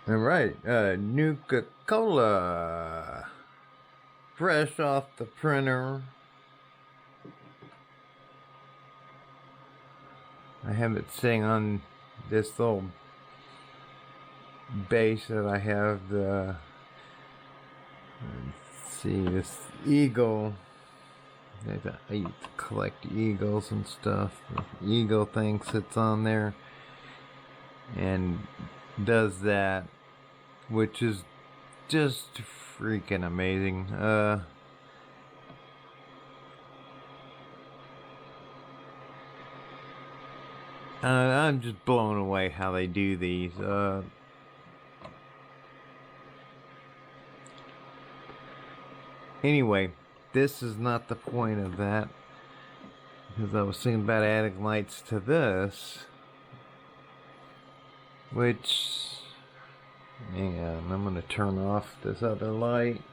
Alright, Nuka Cola. Fresh off the printer. I have it sitting on this little base that I have. Let's see, this eagle. I used to collect eagles and stuff. The eagle thing sits on there and does that, which is just freaking amazing. I'm just blown away how they do these. Anyway, this is not the point of that, because I was thinking about adding lights to this, which, hang on, I'm going to turn off this other light.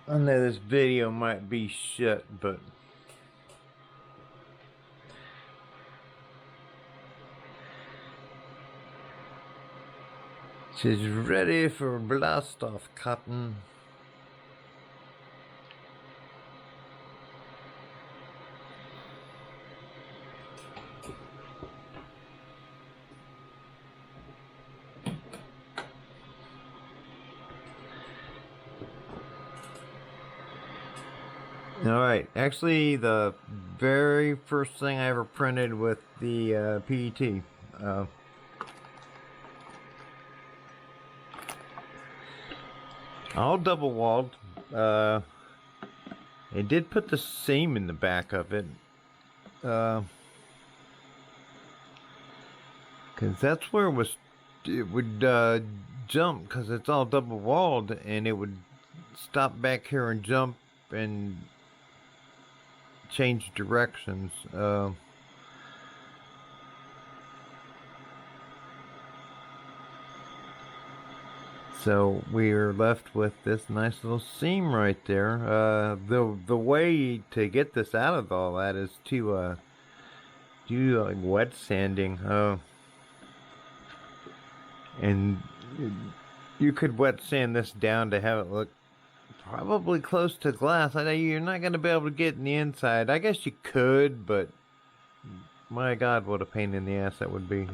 I know this video might be shit, but she's ready for blast off cotton. Alright, actually the very first thing I ever printed with the PET. All double walled. It did put the seam in the back of it. Because that's where it would jump, because it's all double walled, and it would stop back here and jump and change directions. So we're left with this nice little seam right there. The way to get this out of all that is to do like wet sanding. And you could wet sand this down to have it look probably close to glass. I know you're not going to be able to get in the inside. I guess you could, but my God, what a pain in the ass that would be.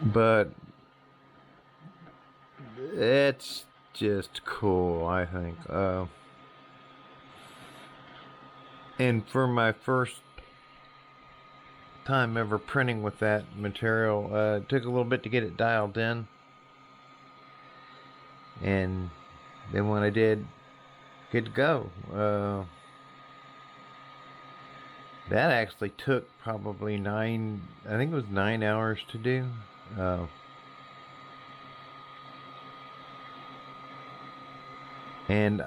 But it's just cool, I think. And for my first time ever printing with that material, it took a little bit to get it dialed in. And then when I did, good to go. That actually took probably I think it was 9 hours to do. And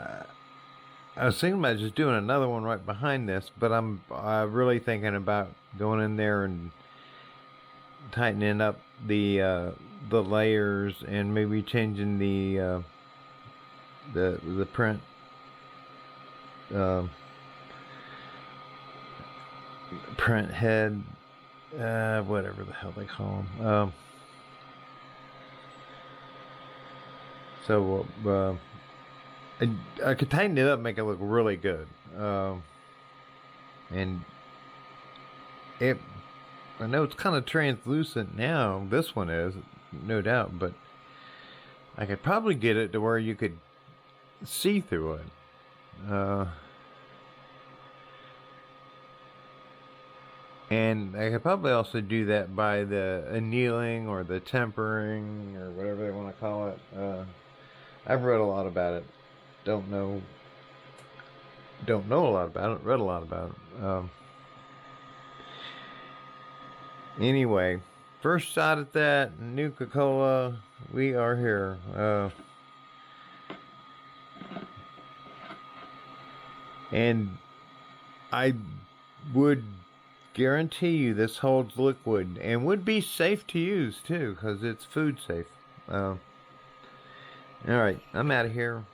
I was thinking about just doing another one right behind this, but I'm really thinking about going in there and tightening up the layers and maybe changing the print print head, whatever the hell they call them. So I could tighten it up, make it look really good. And I know it's kind of translucent now. This one is, no doubt, but I could probably get it to where you could see through it. And I could probably also do that by the annealing or the tempering or whatever they want to call it. I've read a lot about it. Don't know a lot about it. Read a lot about it. Anyway, first shot at that Nuka Cola. We are here. And I would guarantee you this holds liquid and would be safe to use too, because it's food safe. Alright, I'm out of here.